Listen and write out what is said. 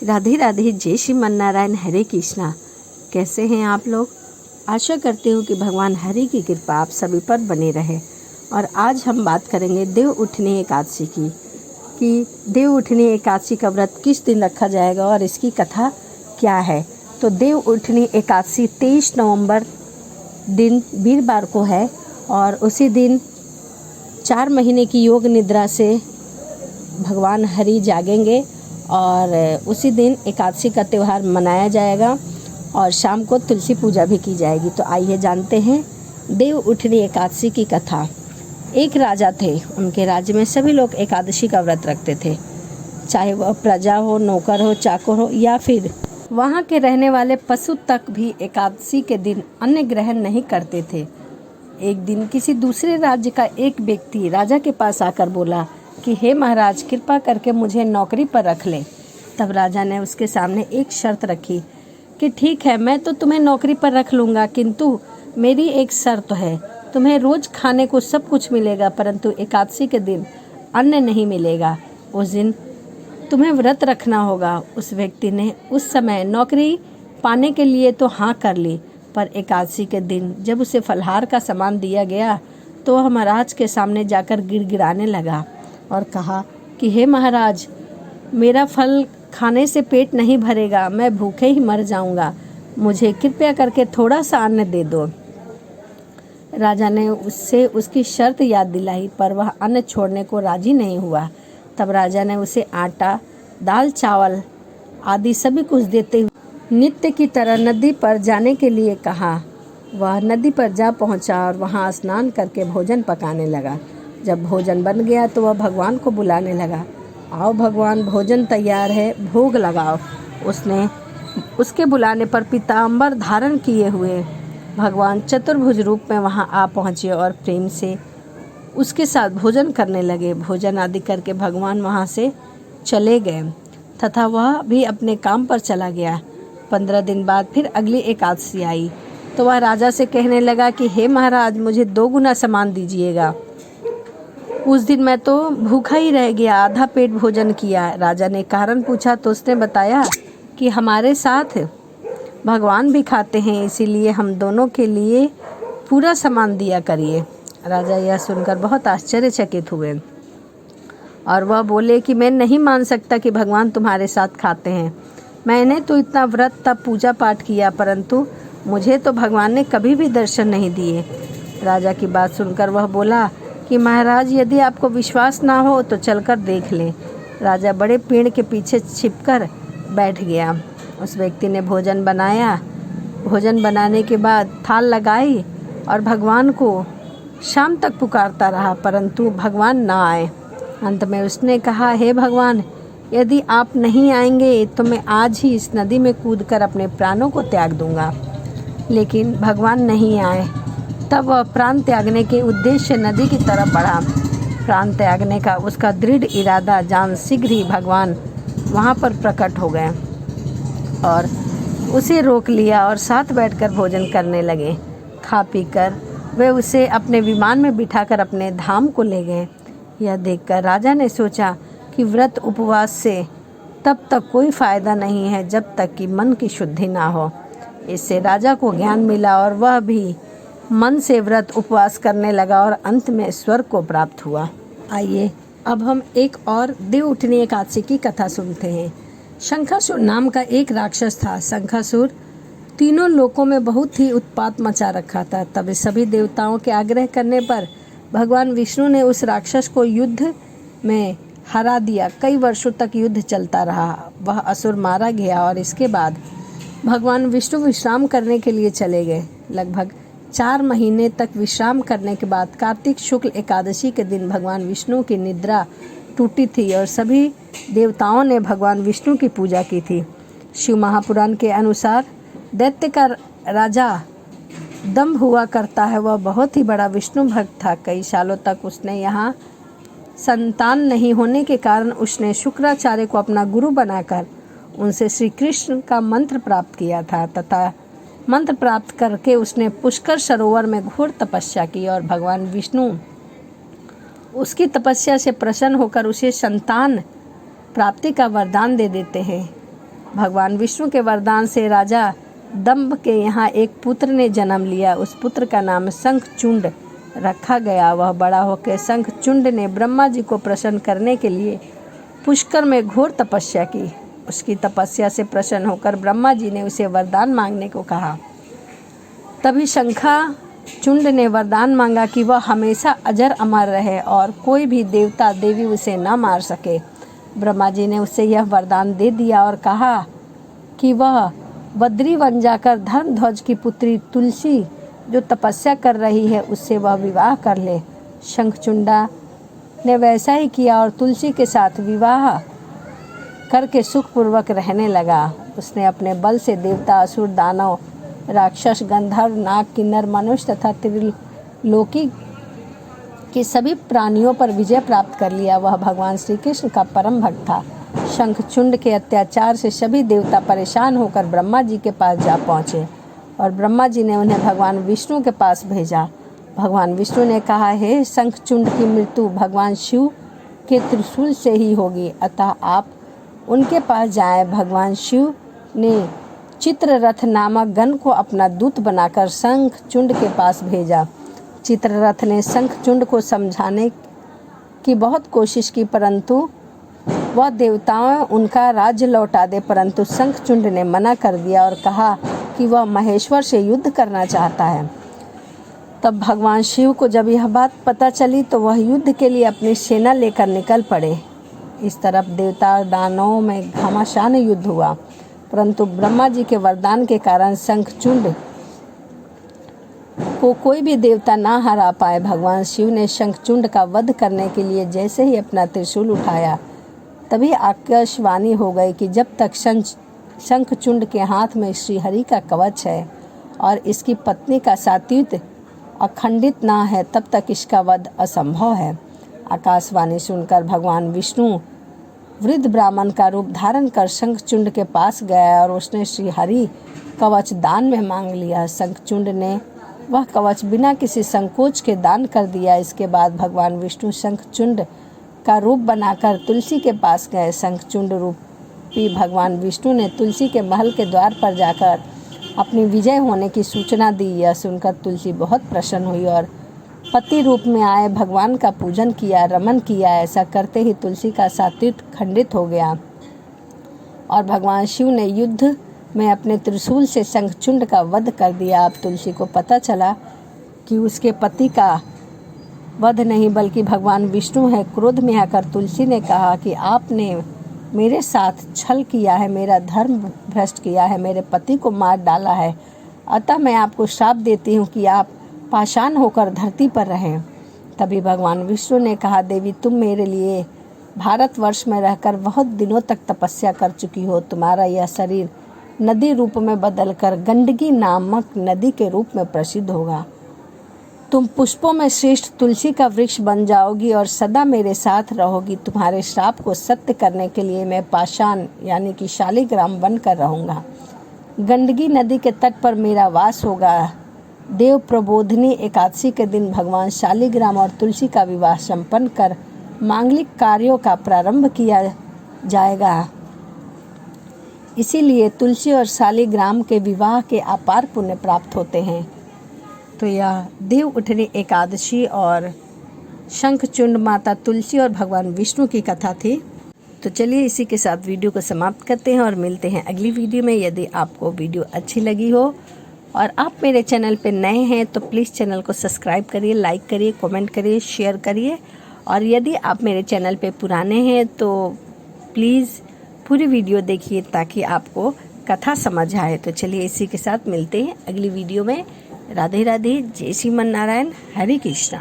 राधे राधे, जय श्री मन्नारायण, हरे कृष्णा। कैसे हैं आप लोग? आशा करती हूँ कि भगवान हरि की कृपा आप सभी पर बने रहे। और आज हम बात करेंगे देव उठनी एकादशी की, कि देव उठनी एकादशी का व्रत किस दिन रखा जाएगा और इसकी कथा क्या है। तो देव उठनी एकादशी 23 नवंबर दिन वीरवार को है और उसी दिन 4 महीने की योग निद्रा से भगवान हरि जागेंगे और उसी दिन एकादशी का त्यौहार मनाया जाएगा और शाम को तुलसी पूजा भी की जाएगी। तो आइए जानते हैं देव उठनी एकादशी की कथा। एक राजा थे, उनके राज्य में सभी लोग एकादशी का व्रत रखते थे, चाहे वह प्रजा हो, नौकर हो, चाकर हो या फिर वहाँ के रहने वाले पशु तक भी एकादशी के दिन अन्न ग्रहण नहीं करते थे। एक दिन किसी दूसरे राज्य का एक व्यक्ति राजा के पास आकर बोला कि हे महाराज, कृपा करके मुझे नौकरी पर रख ले। तब राजा ने उसके सामने एक शर्त रखी कि ठीक है, मैं तो तुम्हें नौकरी पर रख लूँगा, किंतु मेरी एक शर्त है, तुम्हें रोज़ खाने को सब कुछ मिलेगा, परंतु एकादशी के दिन अन्न नहीं मिलेगा। उस दिन तुम्हें व्रत रखना होगा। उस व्यक्ति ने उस समय नौकरी पाने के लिए तो हाँ कर ली, पर एकादशी के दिन जब उसे फलहार का सामान दिया गया तो वह महाराज के सामने जाकर गिड़गिड़ाने लगा और कहा कि हे महाराज, मेरा फल खाने से पेट नहीं भरेगा, मैं भूखे ही मर जाऊंगा, मुझे कृपया करके थोड़ा सा अन्न दे दो। राजा ने उससे उसकी शर्त याद दिलाई, पर वह अन्न छोड़ने को राजी नहीं हुआ। तब राजा ने उसे आटा, दाल, चावल आदि सभी कुछ देते हुए नित्य की तरह नदी पर जाने के लिए कहा। वह नदी पर जा पहुंचा और वहां स्नान करके भोजन पकाने लगा। जब भोजन बन गया तो वह भगवान को बुलाने लगा, आओ भगवान, भोजन तैयार है, भोग लगाओ। उसने उसके बुलाने पर पीताम्बर धारण किए हुए भगवान चतुर्भुज रूप में वहां आ पहुँचे और प्रेम से उसके साथ भोजन करने लगे। भोजन आदि करके भगवान वहां से चले गए तथा वह भी अपने काम पर चला गया। 15 दिन बाद फिर अगली एकादशी आई तो वह राजा से कहने लगा कि हे महाराज, मुझे 2 गुना सामान दीजिएगा। उस दिन मैं तो भूखा ही रह गया, आधा पेट भोजन किया। राजा ने कारण पूछा तो उसने बताया कि हमारे साथ भगवान भी खाते हैं, इसीलिए हम दोनों के लिए पूरा सामान दिया करिए। राजा यह सुनकर बहुत आश्चर्यचकित हुए और वह बोले कि मैं नहीं मान सकता कि भगवान तुम्हारे साथ खाते हैं। मैंने तो इतना व्रत तब पूजा पाठ किया, परंतु मुझे तो भगवान ने कभी भी दर्शन नहीं दिए। राजा की बात सुनकर वह बोला कि महाराज, यदि आपको विश्वास ना हो तो चलकर देख लें। राजा बड़े पेड़ के पीछे छिपकर बैठ गया। उस व्यक्ति ने भोजन बनाया। भोजन बनाने के बाद थाल लगाई और भगवान को शाम तक पुकारता रहा, परंतु भगवान ना आए। अंत में उसने कहा, हे भगवान, यदि आप नहीं आएंगे तो मैं आज ही इस नदी में कूदकर अपने प्राणों को त्याग दूंगा। लेकिन भगवान नहीं आए। तब वह प्राण त्यागने के उद्देश्य से नदी की तरफ बढ़ा। प्राण त्यागने का उसका दृढ़ इरादा जान शीघ्र ही भगवान वहाँ पर प्रकट हो गए और उसे रोक लिया और साथ बैठकर भोजन करने लगे। खा पीकर वे उसे अपने विमान में बिठाकर अपने धाम को ले गए। यह देखकर राजा ने सोचा कि व्रत उपवास से तब तक कोई फायदा नहीं है जब तक कि मन की शुद्धि ना हो। इससे राजा को ज्ञान मिला और वह भी मन से व्रत उपवास करने लगा और अंत में स्वर्ग को प्राप्त हुआ। आइए अब हम एक और देव उठनी एकादशी की कथा सुनते हैं। शंखासुर नाम का एक राक्षस था। शंखासुर तीनों लोकों में बहुत ही उत्पात मचा रखा था। तब सभी देवताओं के आग्रह करने पर भगवान विष्णु ने उस राक्षस को युद्ध में हरा दिया। कई वर्षों तक युद्ध चलता रहा। वह असुर मारा गया और इसके बाद भगवान विष्णु विश्राम करने के लिए चले गए। लगभग 4 महीने तक विश्राम करने के बाद कार्तिक शुक्ल एकादशी के दिन भगवान विष्णु की निद्रा टूटी थी और सभी देवताओं ने भगवान विष्णु की पूजा की थी। शिव महापुराण के अनुसार दैत्य का राजा दंभ हुआ करता है, वह बहुत ही बड़ा विष्णु भक्त था। कई सालों तक उसने यहाँ संतान नहीं होने के कारण उसने शुक्राचार्य को अपना गुरु बनाकर उनसे श्री कृष्ण का मंत्र प्राप्त किया था तथा मंत्र प्राप्त करके उसने पुष्कर सरोवर में घोर तपस्या की और भगवान विष्णु उसकी तपस्या से प्रसन्न होकर उसे संतान प्राप्ति का वरदान दे देते हैं। भगवान विष्णु के वरदान से राजा दंभ के यहाँ एक पुत्र ने जन्म लिया। उस पुत्र का नाम शंखचूंड रखा गया। वह बड़ा होकर शंखचूंड ने ब्रह्मा जी को प्रसन्न करने के लिए पुष्कर में घोर तपस्या की। उसकी तपस्या से प्रसन्न होकर ब्रह्मा जी ने उसे वरदान मांगने को कहा। तभी शंखचूंड ने वरदान मांगा कि वह हमेशा अजर अमर रहे और कोई भी देवता देवी उसे न मार सके। ब्रह्मा जी ने उसे यह वरदान दे दिया और कहा कि वह बद्री वन जाकर धर्मध्वज की पुत्री तुलसी जो तपस्या कर रही है उससे वह विवाह कर ले। शंखचूंडा ने वैसा ही किया और तुलसी के साथ विवाह करके सुखपूर्वक रहने लगा। उसने अपने बल से देवता, असुर, दानव, राक्षस, गंधर्व, नाग, किन्नर, मनुष्य तथा त्रिलोकी के सभी प्राणियों पर विजय प्राप्त कर लिया। वह भगवान श्री कृष्ण का परम भक्त था। शंखचूंड के अत्याचार से सभी देवता परेशान होकर ब्रह्मा जी के पास जा पहुँचे और ब्रह्मा जी ने उन्हें भगवान विष्णु के पास भेजा। भगवान विष्णु ने कहा, हे शंखचूंड की मृत्यु भगवान शिव के त्रिशूल से ही होगी, अतः आप उनके पास जाएं। भगवान शिव ने चित्ररथ नामक गण को अपना दूत बनाकर शंखचूंड के पास भेजा। चित्ररथ ने शंखचूंड को समझाने की बहुत कोशिश की, परंतु वह देवताओं उनका राज्य लौटा दे, परंतु शंखचूंड ने मना कर दिया और कहा कि वह महेश्वर से युद्ध करना चाहता है। तब भगवान शिव को जब यह बात पता चली तो वह युद्ध के लिए अपनी सेना लेकर निकल पड़े। इस तरफ देवता और दानवों में घमासान युद्ध हुआ, परंतु ब्रह्मा जी के वरदान के कारण शंखचूंड को कोई भी देवता ना हरा पाए। भगवान शिव ने शंखचूंड का वध करने के लिए जैसे ही अपना त्रिशूल उठाया तभी आकाशवाणी हो गई कि जब तक शंखचूंड के हाथ में श्री हरि का कवच है और इसकी पत्नी का सात्विक अखंडित ना है तब तक इसका वध असंभव है। आकाशवाणी सुनकर भगवान विष्णु वृद्ध ब्राह्मण का रूप धारण कर शंखचूंड के पास गया और उसने श्री हरि कवच दान में मांग लिया। शंखचूंड ने वह कवच बिना किसी संकोच के दान कर दिया। इसके बाद भगवान विष्णु शंखचूंड का रूप बनाकर तुलसी के पास गए। शंखचूंड रूपी भगवान विष्णु ने तुलसी के महल के द्वार पर जाकर अपनी विजय होने की सूचना दी। यह सुनकर तुलसी बहुत प्रसन्न हुई और पति रूप में आए भगवान का पूजन किया, रमन किया। ऐसा करते ही तुलसी का सात्विक खंडित हो गया और भगवान शिव ने युद्ध में अपने त्रिशूल से शंखचूंड का वध कर दिया। अब तुलसी को पता चला कि उसके पति का वध नहीं बल्कि भगवान विष्णु है। क्रोध में आकर तुलसी ने कहा कि आपने मेरे साथ छल किया है, मेरा धर्म भ्रष्ट किया है, मेरे पति को मार डाला है, अतः मैं आपको श्राप देती हूँ कि आप पाषाण होकर धरती पर रहें। तभी भगवान विष्णु ने कहा, देवी तुम मेरे लिए भारतवर्ष में रहकर बहुत दिनों तक तपस्या कर चुकी हो। तुम्हारा यह शरीर नदी रूप में बदलकर गंडकी नामक नदी के रूप में प्रसिद्ध होगा। तुम पुष्पों में श्रेष्ठ तुलसी का वृक्ष बन जाओगी और सदा मेरे साथ रहोगी। तुम्हारे श्राप को सत्य करने के लिए मैं पाषाण यानी कि शालिग्राम बनकर रहूँगा। गंडकी नदी के तट पर मेरा वास होगा। देव प्रबोधिनी एकादशी के दिन भगवान शालिग्राम और तुलसी का विवाह संपन्न कर मांगलिक कार्यों का प्रारंभ किया जाएगा। इसीलिए तुलसी और शालिग्राम के विवाह के अपार पुण्य प्राप्त होते हैं। तो यह देव उठनी एकादशी और शंखचूंड माता तुलसी और भगवान विष्णु की कथा थी। तो चलिए इसी के साथ वीडियो को समाप्त करते हैं और मिलते हैं अगली वीडियो में। यदि आपको वीडियो अच्छी लगी हो और आप मेरे चैनल पर नए हैं तो प्लीज़ चैनल को सब्सक्राइब करिए, लाइक करिए, कमेंट करिए, शेयर करिए। और यदि आप मेरे चैनल पे पुराने हैं तो प्लीज़ पूरी वीडियो देखिए ताकि आपको कथा समझ आए। तो चलिए इसी के साथ मिलते हैं अगली वीडियो में। राधे राधे, जय श्रीमन नारायण, हरे कृष्णा।